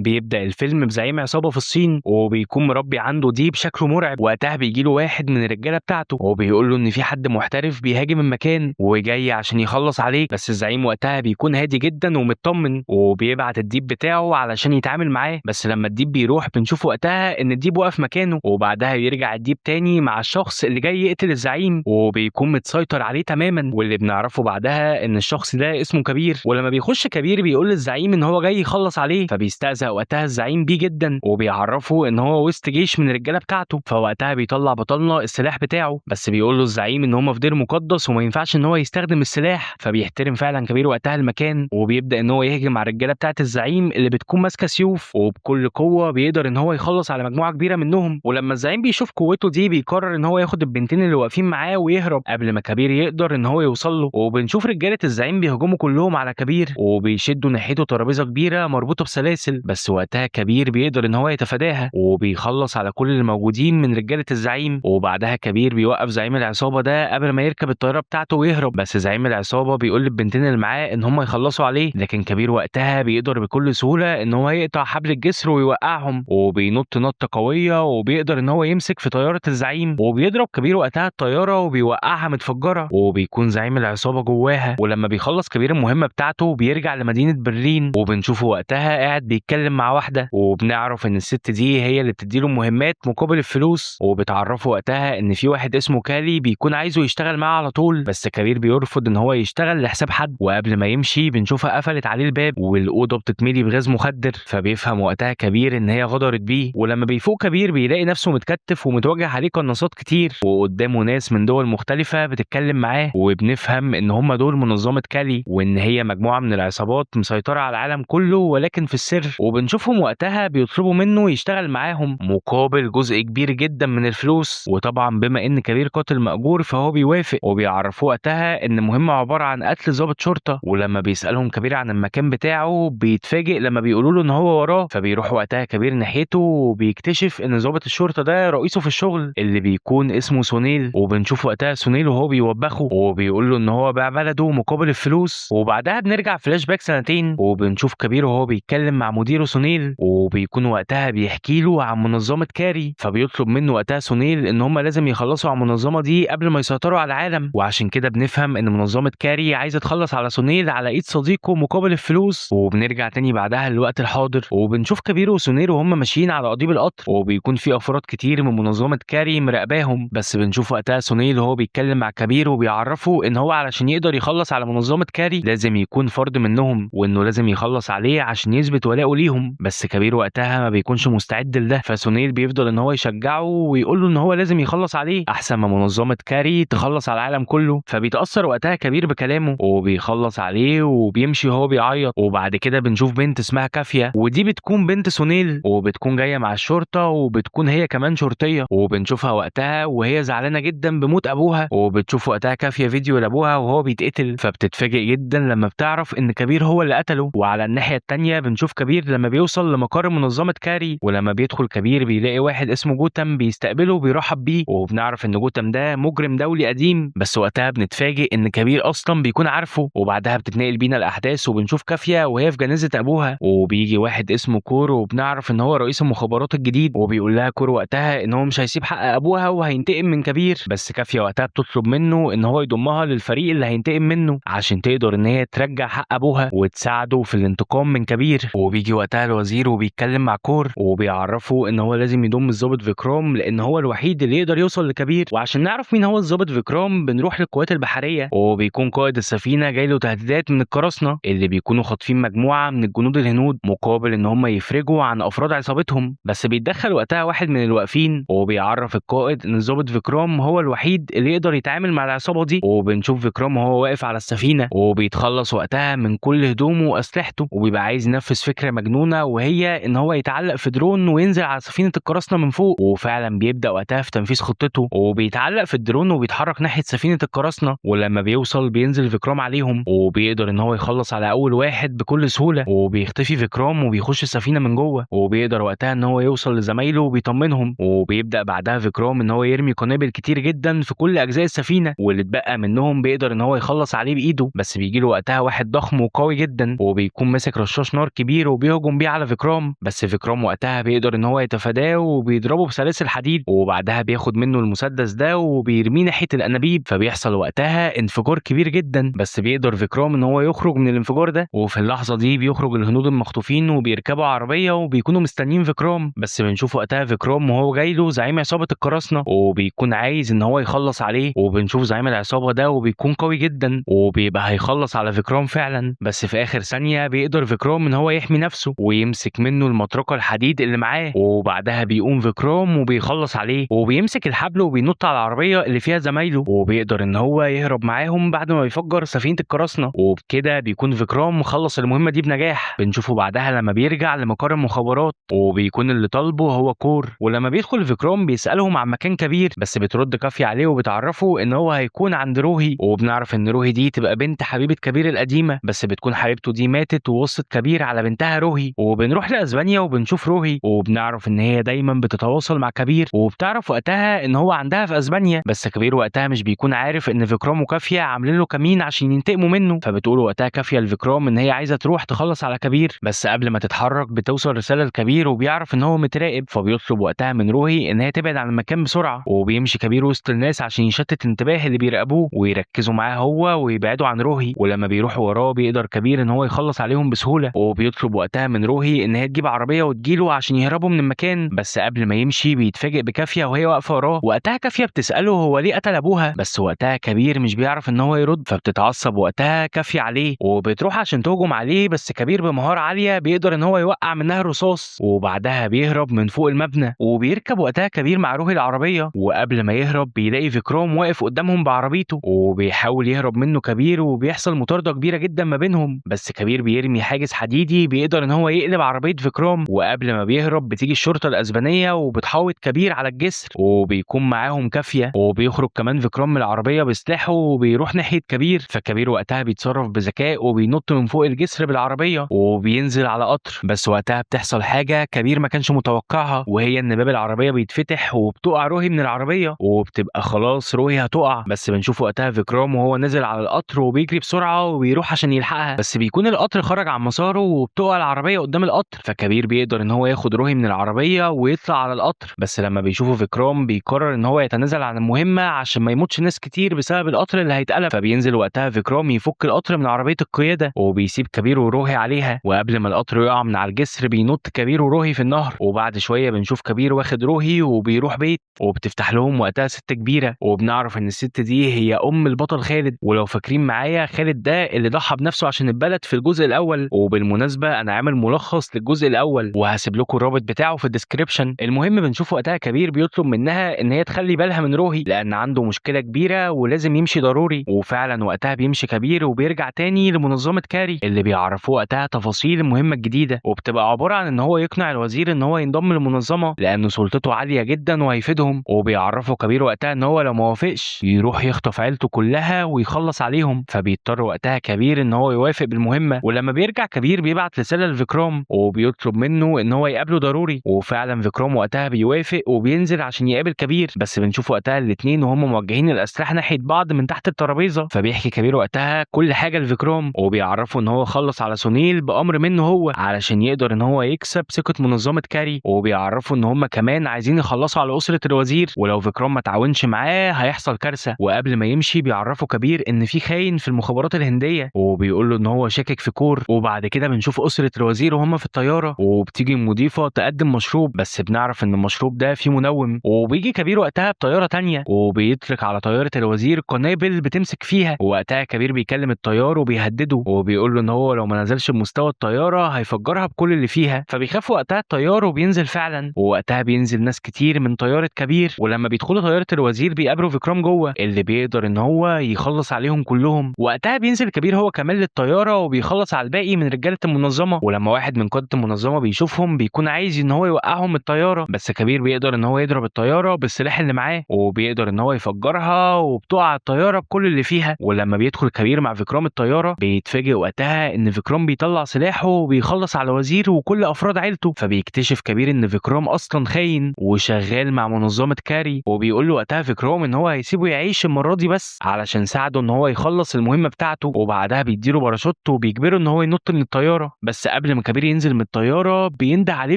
بيبدأ الفيلم بزعيم عصابة في الصين وبيكون مربي عنده ديب شكله مرعب. وقتها بيجيله واحد من الرجالة بتاعته وبيقول له إن في حد محترف بيهاجم المكان وجاي عشان يخلص عليه. بس الزعيم وقتها بيكون هادي جدا ومطمن وبيبعت الديب بتاعه علشان يتعامل معاه. بس لما الديب بيروح بنشوف وقتها إن الديب واقف مكانه، وبعدها بيرجع الديب تاني مع الشخص اللي جاي يقتل الزعيم وبيكون متسيطر عليه تماما. واللي بنعرفه بعدها إن الشخص ده اسمه كبير. ولما بيخش كبير بيقول للزعيم إن هو جاي يخلص عليه، فبيستهزأ وقتها الزعيم بيه جدا وبيعرفه ان هو وسط جيش من الرجاله بتاعته. فوقتها بيطلع بطلنا السلاح بتاعه، بس بيقول له الزعيم ان هم في دير مقدس وما ينفعش ان هو يستخدم السلاح. فبيحترم فعلا كبير وقتها المكان وبيبدا ان هو يهجم على الرجاله بتاعه الزعيم اللي بتكون ماسكه سيوف، وبكل قوه بيقدر ان هو يخلص على مجموعه كبيره منهم. ولما الزعيم بيشوف قوته دي بيقرر ان هو ياخد البنتين اللي واقفين معاه ويهرب قبل ما كبير يقدر ان هو يوصل له. وبنشوف رجاله الزعيم بيهجموا كلهم على كبير وبيشدوا ناحيته ترابيزه كبيره مربوطه بسلاسل. بس وقتها كبير بيقدر ان هو يتفاداها وبيخلص على كل الموجودين من رجاله الزعيم. وبعدها كبير بيوقف زعيم العصابه ده قبل ما يركب الطياره بتاعته ويهرب. بس زعيم العصابه بيقول للبنتين اللي معاه ان هم يخلصوا عليه، لكن كبير وقتها بيقدر بكل سهوله ان هو يقطع حبل الجسر ويوقعهم وبينط نطه قويه وبيقدر ان هو يمسك في طياره الزعيم وبيضرب كبير وقتها الطياره وبيوقعها متفجره وبيكون زعيم العصابه جواها. ولما بيخلص كبير المهمه بتاعته بيرجع لمدينه برلين وبنشوفه وقتها قاعد بيتكلم مع واحده، وبنعرف ان الست دي هي اللي بتديله مهمات مقابل الفلوس. وبتعرفه وقتها ان في واحد اسمه كالي بيكون عايزه يشتغل معاه على طول، بس كبير بيرفض ان هو يشتغل لحساب حد. وقبل ما يمشي بنشوفها قفلت عليه الباب والاوضه بتتملي بغاز مخدر، فبيفهم وقتها كبير ان هي غدرت بيه. ولما بيفوق كبير بيلاقي نفسه متكتف ومتوجه عليه قناصات كتير وقدامه ناس من دول مختلفه بتتكلم معاه، وبنفهم ان هم دول منظمه كالي وان هي مجموعه من العصابات مسيطره على العالم كله ولكن في السر. وبنشوفهم وقتها بيطلبوا منه يشتغل معاهم مقابل جزء كبير جدا من الفلوس. وطبعا بما ان كبير قاتل مأجور فهو بيوافق، وبيعرفوه وقتها ان مهمة عبارة عن قتل ضابط شرطة. ولما بيسألهم كبير عن المكان بتاعه بيتفاجئ لما بيقولوا له ان هو وراه، فبيروح وقتها كبير ناحيته وبيكتشف ان ضابط الشرطة ده رئيسه في الشغل اللي بيكون اسمه سونيل. وبنشوف وقتها سونيل وهو بيوبخه وبيقول له ان هو باع بلده مقابل الفلوس. وبعدها بنرجع فلاش باك سنتين وبنشوف كبير وهو بيتكلم مع مديره سونيل وبيكون وقتها بيحكي له عن منظمة كاري، فبيطلب منه وقتها سونيل ان هم لازم يخلصوا على المنظمة دي قبل ما يسيطروا على العالم. وعشان كده بنفهم ان منظمة كاري عايزة تخلص على سونيل على ايد صديقه مقابل الفلوس. وبنرجع تاني بعدها للوقت الحاضر وبنشوف كبير وسونيل وهم ماشيين على قضيب القطر وبيكون في افراد كتير من منظمة كاري مراقباهم. بس بنشوف وقتها سونيل وهو بيتكلم مع كبير وبيعرفه ان هو علشان يقدر يخلص على منظمة كاري لازم يكون فرد منهم وانه لازم يخلص عليه عشان يثبت ولاءه ليهم. بس كبير وقتها ما بيكونش مستعد لده، فسونيل بيفضل ان هو يشجعه ويقول له ان هو لازم يخلص عليه احسن ما منظمة كاري تخلص على العالم كله. فبيتأثر وقتها كبير بكلامه وبيخلص عليه وبيمشي وهو بيعيط. وبعد كده بنشوف بنت اسمها كافية ودي بتكون بنت سونيل وبتكون جاية مع الشرطة وبتكون هي كمان شرطية. وبنشوفها وقتها وهي زعلانة جدا بموت ابوها، وبتشوف وقتها كافية فيديو لابوها وهو بيتقتل، فبتتفاجئ جدا لما بتعرف ان كبير هو اللي قتله. وعلى الناحية التانية بنشوف كبير لما بيوصل لمقر منظمة كاري، ولما بيدخل كبير بيلاقي واحد اسمه جوتم بيستقبله وبيرحب بيه، وبنعرف ان جوتم ده مجرم دولي قديم. بس وقتها بنتفاجئ ان كبير اصلا بيكون عارفه. وبعدها بتتنقل بينا الاحداث وبنشوف كافية وهي في جنازة ابوها وبيجي واحد اسمه كور وبنعرف ان هو رئيس المخابرات الجديد، وبيقول لها كور وقتها ان هو مش هيسيب حق ابوها وهينتقم من كبير. بس كافية وقتها بتطلب منه ان هو يضمها للفريق اللي هينتقم منه عشان تقدر ان هي ترجع حق ابوها وتساعده في الانتقام من كبير. وبيجي وقتها الوزير وبيتكلم مع كور وبيعرفه ان هو لازم يضم الضابط فيكرام لان هو الوحيد اللي يقدر يوصل لكبير. وعشان نعرف مين هو الضابط فيكرام بنروح للقوات البحريه وبيكون قائد السفينه جاي له تهديدات من القراصنه اللي بيكونوا خاطفين مجموعه من الجنود الهنود مقابل ان هم يفرجوا عن افراد عصابتهم. بس بيتدخل وقتها واحد من الواقفين وبيعرف القائد ان الضابط فيكرام هو الوحيد اللي يقدر يتعامل مع العصابه دي. وبنشوف فيكرام وهو واقف على السفينه وبيتخلص وقتها من كل هدومه واسلحته وبيبقى عايز ينفذ فكره مجنونه وهي ان هو يتعلق في درون وينزل على سفينه القراصنه من فوق. وفعلا بيبدا وقتها في تنفيذ خطته وبيتعلق في الدرون وبيتحرك ناحيه سفينه القراصنه. ولما بيوصل بينزل فيكرام عليهم وبيقدر ان هو يخلص على اول واحد بكل سهوله وبيختفي فيكرام وبيخش السفينه من جوه وبيقدر وقتها ان هو يوصل لزمايله وبيطمنهم. وبيبدا بعدها فيكرام ان هو يرمي قنابل كتير جدا في كل اجزاء السفينه واللي اتبقى منهم بيقدر ان هو يخلص عليه بايده. بس بيجي له وقتها واحد ضخم وقوي جدا وبيكون ماسك رشاش نار كبير وبيهجم بيهجم بيه على فيكرام، بس فيكرام وقتها بيقدر ان هو يتفاداه وبيضربه بسلاسل حديد، وبعدها بياخد منه المسدس ده وبيرميه ناحيه الانابيب، فبيحصل وقتها انفجار كبير جدا، بس بيقدر فيكرام ان هو يخرج من الانفجار ده، وفي اللحظه دي بيخرج الهنود المخطوفين وبيركبوا عربيه وبيكونوا مستنيين فيكرام، بس بنشوف وقتها فيكرام وهو جاي له زعيم عصابه القراصنه وبيكون عايز ان هو يخلص عليه، وبنشوف زعيم العصابه ده وبيكون قوي جدا وبيبقى هيخلص على فيكرام فعلا، بس في اخر ثانيه بيقدر فيكرام ان هو يحمي نفسه ويمسك منه المطرقه الحديد اللي معاه، وبعدها بيقوم فيكرام وبيخلص عليه وبيمسك الحبل وبينط على العربيه اللي فيها زمايله، وبيقدر ان هو يهرب معاهم بعد ما يفجر سفينه القراصنه، وبكده بيكون فيكرام مخلص المهمه دي بنجاح. بنشوفه بعدها لما بيرجع لمقر المخابرات وبيكون اللي طالبه هو كور، ولما بيدخل فيكرام بيسالهم عن مكان كبير، بس بترد كافيه عليه وبتعرفه ان هو هيكون عند روهي، وبنعرف ان روهي دي تبقى بنت حبيبه كبير القديمه، بس بتكون حبيبته دي ماتت ووصت كبير على بنتها روهي، وبنروح لاسبانيا وبنشوف روهي وبنعرف ان هي دايما بتتواصل مع كبير، وبتعرف وقتها ان هو عندها في اسبانيا، بس كبير وقتها مش بيكون عارف ان فيكرام وكافيه عاملين له كمين عشان ينتقموا منه، فبتقول وقتها كافيه لفيكرام ان هي عايزه تروح تخلص على كبير، بس قبل ما تتحرك بتوصل رساله لكبير وبيعرف ان هو متراقب، فبيطلب وقتها من روهي ان هي تبعد عن المكان بسرعه، وبيمشي كبير وسط الناس عشان يشتت انتباه اللي بيراقبوه ويركزوا معاه هو ويبعدوا عن روهي، ولما بيروحوا وراه بيقدر كبير ان هو يخلص عليهم بسهوله، وبيطلب وقتها من روهي ان هي تجيب عربيه وتجيله عشان يهربوا من المكان، بس قبل ما يمشي بيتفاجئ بكافيه وهي واقفه وراه، وقتها كافيه بتساله هو ليه قتل ابوها، بس وقتها كبير مش بيعرف ان هو يرد، فبتتعصب وقتها كافيه عليه وبتروح عشان تهجم عليه، بس كبير بمهاره عاليه بيقدر ان هو يوقع منها الرصاص، وبعدها بيهرب من فوق المبنى، وبيركب وقتها كبير مع روهي العربيه، وقبل ما يهرب بيلاقي فيكرام واقف قدامهم بعربيته وبيحاول يهرب منه كبير، وبيحصل مطارده كبيره جدا ما بينهم، بس كبير بيرمي حاجز حديدي بيقدر ان هو يقلب عربيه فيكرام، وقبل ما بيهرب بتيجي الشرطه الاسبانيه وبتحاوط كبير على الجسر وبيكون معاهم كافيه، وبيخرج كمان فيكرام من العربيه بسلاحه وبيروح ناحيه كبير، فكبير وقتها بيتصرف بذكاء وبينط من فوق الجسر بالعربيه وبينزل على قطر، بس وقتها بتحصل حاجه كبير ما كانش متوقعها، وهي ان باب العربيه بيتفتح وبتقع روهي من العربيه وبتبقى خلاص روهي هتقع، بس بنشوف وقتها فيكرام وهو نازل على القطر وبيجري بسرعه وبيروح عشان يلحقها، بس بيكون القطر خرج عن مساره وبتقع العربيه قدام القطر، فكبير بيقدر ان هو ياخد روهي من العربيه ويطلع على القطر، بس لما بيشوفه فيكرام بيقرر ان هو يتنازل عن المهمه عشان ما يموتش ناس كتير بسبب القطر اللي هيتقلب، فبينزل وقتها فيكرام يفك القطر من عربيه القياده وبيسيب كبير وروهي عليها، وقبل ما القطر يقع من على الجسر بينط كبير وروهي في النهر، وبعد شويه بنشوف كبير واخد روهي وبيروح بيت وبتفتح لهم وقتها ست كبيره، وبنعرف ان الست دي هي ام البطل خالد، ولو فاكرين معايا خالد ده اللي ضحى بنفسه عشان البلد في الجزء الاول، وبالمناسبه انا عامل ملخص للجزء الاول وهسيب لكم الرابط بتاعه في الديسكريبشن. المهم بنشوف وقتها كبير بيطلب منها ان هي تخلي بالها من روهي لان عنده مشكله كبيره ولازم يمشي ضروري، وفعلا وقتها بيمشي كبير وبيرجع تاني لمنظمه كاري اللي بيعرفوه وقتها تفاصيل المهمه الجديده، وبتبقى عباره عن ان هو يقنع الوزير ان هو ينضم للمنظمه لان سلطته عاليه جدا وهيفيدهم، وبيعرفوا كبير وقتها ان هو لو ما وافقش يروح يخطف عيلته كلها ويخلص عليهم، فبيضطر وقتها كبير ان هو يوافق بالمهمه، ولما بيرجع كبير بيبعت رساله لفيكرام وبيطلب منه ان هو يقابله ضروري، وفعلا فيكرام وقتها بيوافق وبينزل عشان يقابل كبير، بس بنشوف وقتها الاثنين وهم موجهين الاسلحه ناحيه بعض من تحت الترابيزه، فبيحكي كبير وقتها كل حاجه لفيكرام وبيعرفه ان هو خلص على سونيل بامر منه هو علشان يقدر ان هو يكسب ثقه منظمه كاري، وبيعرفوا ان هم كمان عايزين يخلصوا على اسره الوزير ولو فيكرام ما تعاونش معاه هيحصل كارثه، وقبل ما يمشي بيعرفوا كبير ان في خاين في المخابرات الهنديه وبيقول له ان هو شاكك في كور، وبعد كده بنشوف اسره الوزير وهم في الطياره وبتيجي المضيفه تقدم مشروب، بس بنعرف ان المشروب ده فيه منوم، وبيجي كبير وقتها بطياره تانية وبيطلق على طياره الوزير قنابل بتمسك فيها، ووقتها كبير بيكلم الطيار وبيهدده وبيقول له ان هو لو ما نزلش بمستوى الطياره هيفجرها بكل اللي فيها، فبيخاف وقتها الطيار وبينزل فعلا، ووقتها بينزل ناس كتير من طياره كبير، ولما بيدخلوا طياره الوزير بيقابلوا فيكرام جوه اللي بيقدر ان هو يخلص عليهم كلهم، وقتها بينزل كبير هو كمان للطياره وبيخلص على الباقي من رجاله المنظمه، ولما واحد من قاده المنظمه بيشوفهم بيكون عايز ان هو يوقعهم من الطياره، بس كبير بيقدر ان هو يضرب الطياره بالسلاح اللي معاه وبيقدر ان هو يفجرها وبتقع الطياره بكل اللي فيها، ولما بيدخل كبير مع فيكرام الطياره بيتفاجئ وقتها ان فيكرام بيطلع سلاحه وبيخلص على الوزير وكل افراد عيلته، فبيكتشف كبير ان فيكرام اصلا خاين وشغال مع منظمه كاري، وبيقول له وقتها فيكرام ان هو هيسيبه يعيش المره دي بس علشان ساعده ان هو يخلص المهمه بتاعته، وبعدها بيديله باراشوت وبيجبره ان هو ينط من الطياره، بس قبل ما كبير ينزل من الطياره بينده عليه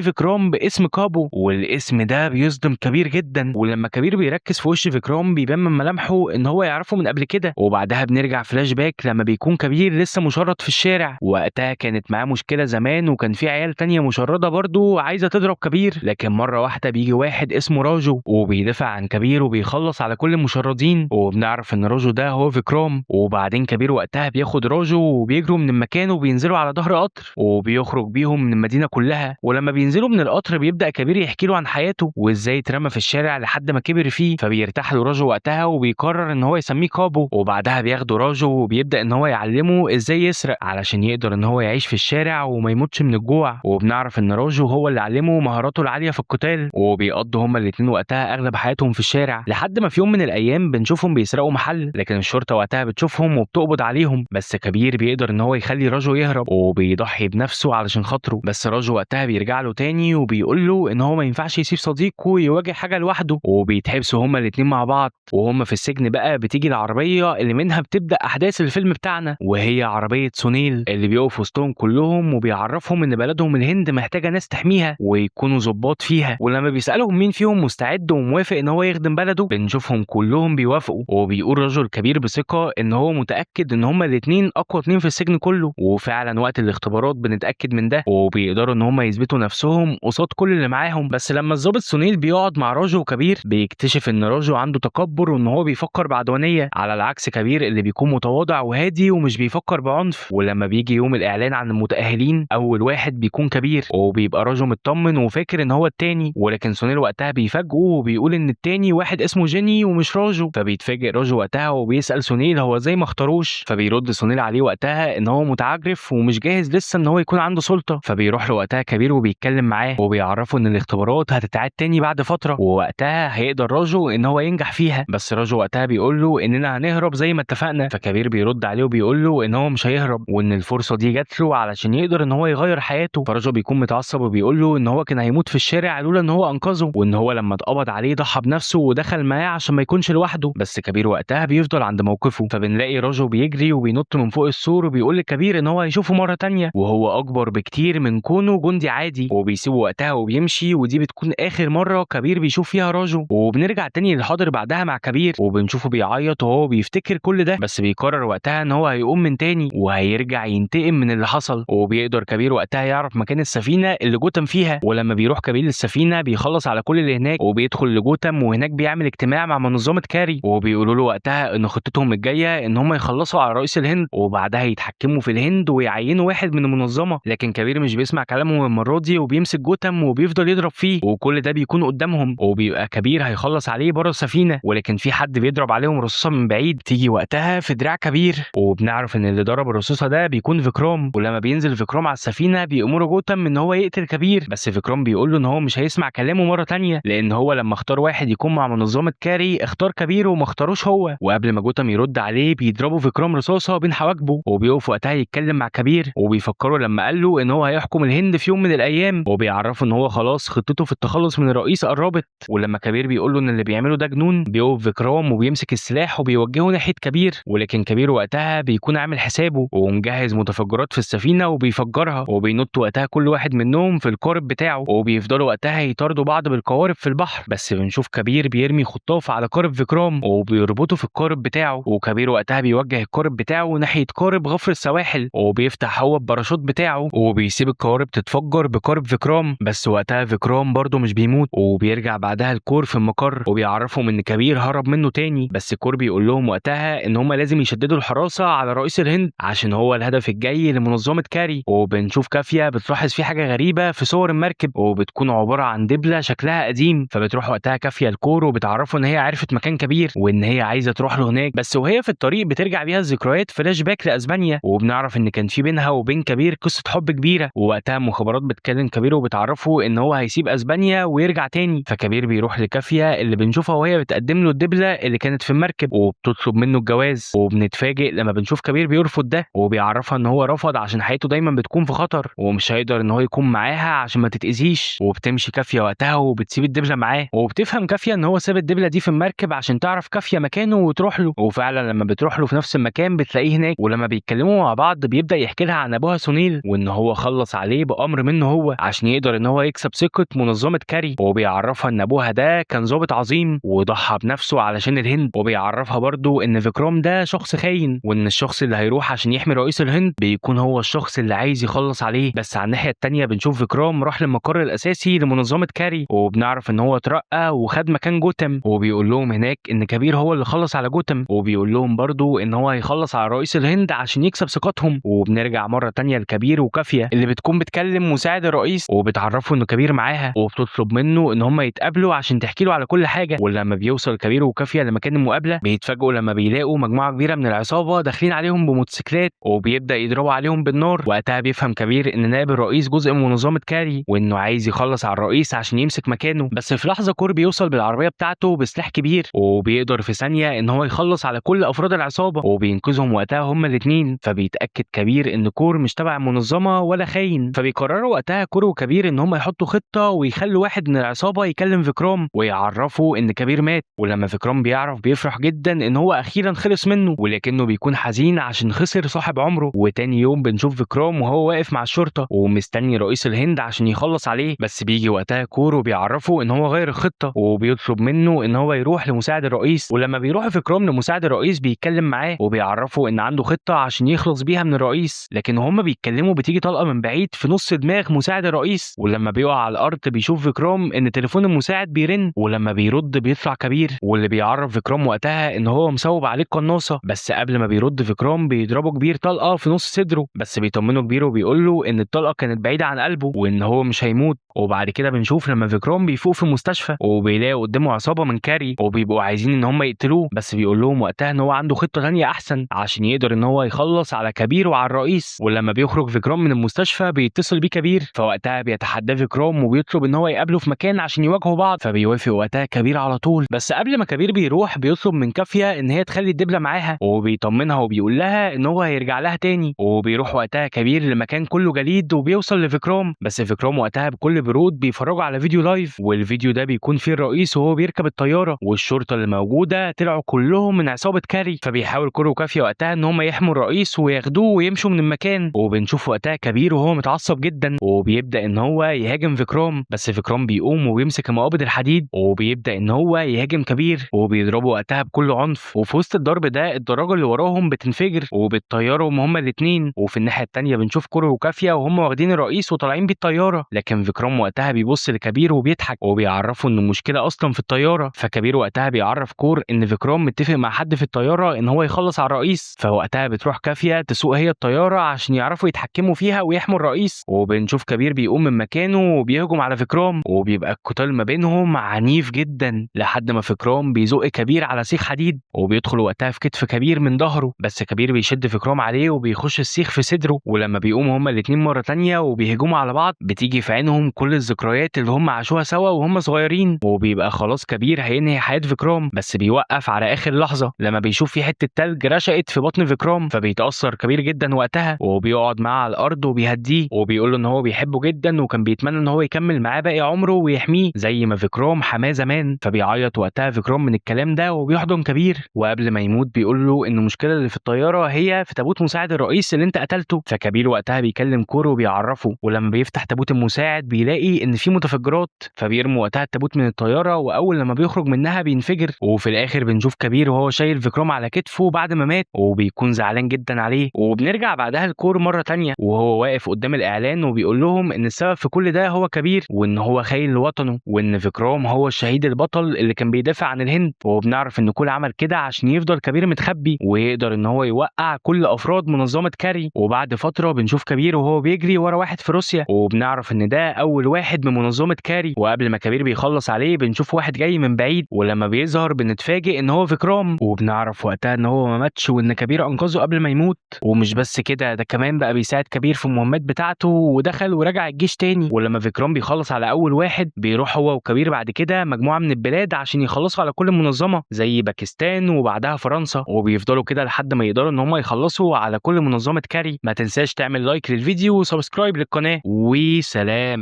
فيكرام باسم كابو، والاسم ده بيصدم كبير جدا. ولما كبير بيركز في وش فيكرام بيبان من ملامحه ان هو يعرفه من قبل كده. وبعدها بنرجع فلاش باك لما بيكون كبير لسه مشرد في الشارع، وقتها كانت معاه مشكله زمان وكان في عيال تانية مشرده برضو عايزه تضرب كبير، لكن مره واحده بيجي واحد اسمه راجو وبيدافع عن كبير وبيخلص على كل المشردين، وبنعرف ان راجو ده هو فيكرام. وبعدين كبير وقتها بياخد راجو وبيجروا من المكان وبينزلوا على ظهر قطر وبيخرج بيهم من المدينه كلها. ولما بينزلوا من القطر بيبدا كبير يحكي له عن حياته وازاي اترمى في الشارع لحد ما كبر فيه، فبيرتاح له راجو وقتها وبيقرر ان هو يسميه كابو. وبعدها بياخده راجو وبيبدا ان هو يعلمه ازاي يسرق علشان يقدر ان هو يعيش في الشارع وما يموتش من الجوع. وبنعرف ان راجو هو اللي علمه مهاراته العاليه في القتال، وبيقضوا هما الاتنين وقتها اغلب حياتهم في الشارع لحد ما في يوم من الايام بنشوفهم بيسرقوا محل، لكن الشرطه وقتها بتشوفهم وبتقبض عليهم. بس كبير بيقدر ان هو يخلي راجو يهرب وبيضحي بنفسه علشان خاطره. بس راجو وقتها بيرجع له تاني وبيقول له ان هو ما ينفعش يسيب صديقه يواجه حاجه لوحده، وبيتحبسوا هما الاتنين مع بعض. وهما في السجن بقى بتيجي العربيه اللي منها بتبدا احداث الفيلم بتاعنا، وهي عربيه سونيل اللي بيقف وسطهم كلهم وبيعرفهم ان بلدهم الهند محتاجه ناس تحميها ويكونوا ضباط فيها. ولما بيسالهم مين فيهم مستعد وموافق ان هو يخدم بلده بنشوفهم كلهم بيوافقوا، وبيقول رجل كبير بثقه ان هو متاكد ان هما الاتنين اقوى اتنين في السجن كله. وفعلا وقت الاختبارات بنتاكد من ده وبيقدروا ان هما يثبتوا نفسهم قصاد كل اللي معاهم. بس لما الضابط سونيل بيقعد مع راجو وكبير بيكتشف ان راجو عنده تكبر وان هو بيفكر بعدوانيه، على العكس كبير اللي بيكون متواضع وهادي ومش بيفكر بعنف. ولما بيجي يوم الاعلان عن المتاهلين اول واحد بيكون كبير، وبيبقى راجو مطمن وفاكر ان هو التاني، ولكن سونيل وقتها بيفاجئه وبيقول ان التاني واحد اسمه جيني ومش راجو. فبيتفاجئ راجو وقتها وبيسال سونيل هو ازاي ما اختاروش، فبيرد سونيل عليه وقتها ان هو متعجرف ومش جاهز لسه ان هو يكون عنده سلطه. فبيروح له وقتها كبير وبيتكلم معاه وبيعرفه ان الاختبارات هتتعاد تاني بعد فتره، ووقتها هيقدر راجو ان هو ينجح فيها. بس راجو وقتها بيقول له اننا هنهرب زي ما اتفقنا، فكبير بيرد عليه وبيقول له ان هو مش هيهرب وان الفرصه دي جات له علشان يقدر ان هو يغير حياته. فراجو بيكون متعصب وبيقول له ان هو كان هيموت في الشارع لولا ان هو انقذه، وان هو لما اتقبض عليه ضحى بنفسه ودخل معاه عشان ما يكونش لوحده. بس كبير وقتها بيفضل عند موقفه، فبنلاقي راجو بيجري وبينط من فوق السور وبيقول لكبير ان هو هيشوفه مره تانية وهو اكبر بكتير من كونه جندي عادي، وبيسيبه وقتها وبيمشي. ودي بتكون اخر مره كبير بيشوف فيها راجو. وبنرجع تاني للحاضر بعدها مع كبير وبنشوفه بيعيط وهو بيفتكر كل ده، بس بيقرر وقتها ان هو هيقوم من تاني وهيرجع ينتقم من اللي حصل. وبيقدر كبير وقتها يعرف مكان السفينه اللي جوتم فيها، ولما بيروح كبير للسفينه بيخلص على كل اللي هناك وبيدخل لجوتم، وهناك بيعمل اجتماع مع منظمه كاري وبيقولوا له وقتها ان خطتهم الجايه ان هم يخلصوا على رئيس الهند وبعدها يتحكموا في الهند ويعينوا واحد من المنظمه. لكن كبير مش بيسمع كلامهم المره دي وبيمسك جوتم وبيفضل يضرب فيه، وكل ده بيكون قدامهم وبيبقى كبير هيخلص عليه بره السفينه، ولكن في حد بيضرب عليهم رصاصه من بعيد تيجي وقتها في دراع كبير، وبنعرف ان اللي ضرب الرصاصه ده بيكون فيكرام. ولما بينزل فيكرام على السفينه بيأمره جوتم ان هو يقتل كبير، بس فيكرام بيقول له ان هو مش هيسمع كلامه مره تانية لان هو لما اختار واحد يكون مع منظمه كاري اختار كبير وما اختاروش هو. وقبل ما جوتم يرد عليه بيضربوا فيكرام رصاصه بين حواجبه، وبيقف وقتها يتكلم مع كبير وبيفكره لما قال له ان هو هيحكم الهند في يوم من الايام، وبيعرفه ان هو خلاص خطته في التخلص من الرئيس قربت. ولما كبير بيقول له ان اللي بيعمله ده جنون بيقف فيكرام وبيمسك السلاح وبيوجهه ناحيه كبير، ولكن كبير وقتها بيكون عامل حسابه ومجهز متفجرات في السفينه وبيفجرها، وبينط وقتها كل واحد منهم في القارب بتاعه وبيفضلوا وقتها يطاردوا بعض بالقوارب في البحر. بس بنشوف كبير بيرمي خطاف على قارب فيكرام وبيربطه في القارب بتاعه، وكبير وقتها بيوجه القارب بتاعه ناحيه قارب غفر السواحل وبيفتح هو الباراشوت بتاعه وبيسيب القوارب تتفجر بقارب فيكرام. بس وقتها فيكرام برضه مش بيموت وبيرجع بعدها الكور في المقر وبيعرفهم ان كبير هرب منه تاني، بس الكور بيقول لهم وقتها ان هم لازم يشددوا الحراسه على رئيس الهند عشان هو الهدف الجاي لمنظمه كاري. وبنشوف كافيه بتلاحظ في حاجه غريبه في صور المركب وبتكون عباره عن دبله شكلها قديم، فبتروح وقتها كافيه الكور وبتعرفه ان هي عرفت مكان كبير وان هي عايزه تروح له هناك. بس وهي في الطريق بترجع بيها الذكريات فلاش باك لاسبانيا، وبنعرف ان كان في بينها وبين كبير قصه حب كبيره، ووقتها المخابرات بتكلم كبير وبتعرفه ان هو هيسيب اسبانيا ويرجع تاني. فكبير بيروح لكافيه اللي بنشوفها وهي بتقدم له الدبله اللي كانت في المركب وبتطلب منه الجواز، وبنتفاجئ لما بنشوف كبير بيرفض ده وبيعرفها ان هو رفض عشان حياته دايما بتكون في خطر ومش هيقدر ان هو يكون معاها عشان ما تتاذيش. وبتمشي كافيه وقتها وبتسيب الدبله معاه، وبتفهم كافيه ان هو ساب الدبله دي في المركب عشان تعرف كافيه مكانه وتروح له، وفعلا لما بتروح له في نفس المكان بتلاقيه هناك. ولما بيتكلموا مع بعض بيبدا يحكي لها عن ابوها سونيل وان هو خلص عليه بأمر منه هو عشان يقدر ان هو يكسب ثقة منظمة كاري، وبيعرفها ان ابوها ده كان ضابط عظيم وضحى بنفسه علشان الهند، وبيعرفها برضو ان فيكرام ده شخص خاين، وان الشخص اللي هيروح عشان يحمي رئيس الهند بيكون هو الشخص اللي عايز يخلص عليه. بس على الناحية التانية بنشوف فيكرام راح للمقر الاساسي لمنظمة كاري، وبنعرف ان هو اترقى وخد مكان جوتم، وبيقول لهم هناك ان كبير هو اللي خلص على جوتم، وبيقول لهم برضو ان هو هيخلص على رئيس الهند عشان يكسب ثقتهم. وبنرجع مرة تانية لكبير وكافية اللي بتكون بتكلم مساعد الرئيس، وبتعرفه انه كبير معاها، وبتطلب منه ان هم يتقابلوا عشان تحكي له على كل حاجة. ولما بيوصل كبير وكافية لمكان المقابلة بيتفاجئوا لما بيلاقوا مجموعة كبيرة من العصابة داخلين عليهم بموتوسيكلات، وبيبدأ يضربوا عليهم بالنار. وقتها بيفهم كبير ان نائب الرئيس جزء من منظمة كاري، وانه عايز يخلص على الرئيس عشان يمسك مكانه. بس في لحظة كور بيوصل بالعربية بتاعته بسلاح كبير، وبيقدر في ثانية ان هو يخلص على كل افراد العصابة وبينقذهم وقتها هما الاثنين. فبيتأكد كبير ان كور مش تبع المنظمة ولا خاين، فبيقرروا وقتها كور وكبير ان هما يحطوا خطة ويخلوا واحد من العصابة يكلم فيكرام ويعرفوا ان كبير مات. ولما فيكرام بيعرف بيفرح جدا ان هو اخيرا خلص منه، ولكنه بيكون حزين عشان خسر صاحب عمره. وتاني يوم بنشوف فيكرام وهو واقف مع الشرطة ومستني رئيس الهند عشان يخلص عليه، بس بيجي وقتها كور وبيعرفه ان هو غير الخطة، وبيطلب منه ان هو يروح لمساعد الرئيس. ولما بيروح فيكرام لمساعد الرئيس بيتكلم معاه وبيعرفه ان عنده خطة عشان يخلص بيها من الرئيس، لكن هما بيتكلموا بتيجي طلقة من بعيد في نص دماغ مساعد الرئيس. ولما بيقع على الارض بيشوف فيكرام ان تليفون المساعد بيرن، ولما بيرد بيطلع كبير واللي بيعرف فيكرام وقتها ان هو مسوب عليه القناصة. بس قبل ما بيرد فيكرام بيضربه كبير طلقة في نص صدره، بس بيطمنه كبير وبيقول له ان الطلقة كانت بعيدة عن قلبه وان هو مش هيموت. وبعد كده بنشوف لما فيكرام بيفوق في المستشفى وبيلاقي قدامه عصابة من كاري وبيبقوا عايزين ان هم يقتلوه، بس بيقول لهم وقتها ان هو عنده خطة تانية احسن عشان يقدر ان هو يخلص على كبير وعلى الرئيس. ولما بيخرج فيكرام من المستشفى بيتصل بيه كبير، فوقتها بيتحدى فيكرام وبيطلب ان هو يقابله في مكان عشان يواجهوا بعض، فبيوافق وقتها كبير على طول. بس قبل ما كبير بيروح بيطلب من كافية ان هي تخلي الدبلة معاها، وبيطمنها وبيقول لها ان هو هيرجع لها تاني. وبيروح وقتها كبير لمكان كله جليد وبيوصل لفيكرام، بس فيكرام وقتها بكل برود بيفرجوا على فيديو لايف، والفيديو ده بيكون فيه الرئيس وهو بيركب الطيارة، والشرطة اللي موجودة طلعوا كلهم من عصابة كاري. فبيحاول كورو وكافية وقتها ان هم يحموا الرئيس وياخدوه ويمشوا من المكان. وبنشوف وقتها كبير وهو متعصب جدا وبيبدأ ان هو يهاجم فيكرام، بس فيكرام بيقوم وبيمسك مقابض الحديد وبيبدأ ان هو يهاجم كبير وبيضربه وقتها بكل عنف. وفي وسط الضرب ده الدراجة اللي وراهم بتنفجر وبتطيرهم هما الاثنين. وفي الناحية التانية بنشوف كورو وكافية وهم واخدين الرئيس وطالعين بالطيارة، لكن فيكرام وقتها بيبص لكبير وبيضحك وبيعرفه ان المشكلة اصلا في الطيارة. فكبير وقتها بيعرف كور ان فيكرام متفق مع حد في الطيارة ان هو يخلص على الرئيس، فوقتها بتروح كافية تسوق هي الطيارة عشان يعرفوا يتحكموا فيها ويحموا الرئيس. وبنشوف كبير بيقوم من مكانه وبيهجم على فيكرام، وبيبقى القتال ما بينهم عنيف جدا لحد ما فيكرام بيزق كبير على سيخ حديد وبيدخل وقتها في كتف كبير من ظهره، بس كبير بيشد فيكرام عليه وبيخش السيخ في صدره. ولما بيقوموا هما الاتنين مرة تانية وبيهجموا على بعض بتيجي في عينهم كل الذكريات اللي هم عاشوها سوا وهم صغيرين، وبيبقى خلاص كبير هينهي حياة فيكرام، بس بيوقف على آخر لحظة لما بيشوف في حتة تلج رشقت في بطن فيكرام، فبيتأثر كبير جدا وقتها وبيقعد معاه على الأرض وبيهديه وبيقول له إن هو بيحبه جدا وكان بيتمنى إن هو يكمل معاه باقي عمره ويحميه زي ما فيكرام حماه زمان. فبيعيط وقتها فيكرام من الكلام ده وبيحضن كبير، وقبل ما يموت بيقول له إن المشكلة اللي في الطيارة هي في تابوت مساعد الرئيس اللي أنت قتلته. فكبير وقتها بيكلم كورو وبيعرفه، ولما بيفتح تابوت المساعد بيلاقي إن في متفجرات، فبيرموا وقتها التابوت من الطيارة وأول لما بيخرج منها بينفجر. وفي الآخر بنشوف كبير وهو شايل فيكرام على كتفه بعد ما مات وبيكون زعلان جدا عليه. وبنرجع بعدها لكور مرة تانية وهو واقف قدام الإعلان وبيقول لهم إن السبب في كل ده هو كبير وإن هو خاين لوطنه وإن فيكرام هو الشهيد البطل اللي كان بيدافع عن الهند. وبنعرف إن كل عمل كده عشان يفضل كبير متخبي ويقدر إن هو يوقع كل أفراد منظمة كاري. وبعد فترة بنشوف كبير وهو بيجري ورا واحد في روسيا وبنعرف إن ده أول واحد من منظمة كاري، وقبل ما كبير بيخلص عليه بنشوف واحد جاي من بعيد ولما بيظهر بنتفاجئ إن هو فيكرام، وبنعرف وقتها إن هو ما ماتش وإن كبير أنقذه قبل ما يموت. ومش بس كده، ده كمان بقى بيساعد كبير في المهمات بتاعته ودخل ورجع الجيش تاني. ولما فيكرام بيخلص على أول واحد بيروح هو وكبير بعد كده مجموعة من البلاد عشان يخلصوا على كل منظمة زي باكستان وبعدها فرنسا، وبيفضلوا كده لحد ما يقدروا إن هم يخلصوا على كل منظمة كاري. ما تنساش تعمل لايك للفيديو وسبسكرايب للقناة، وسلام.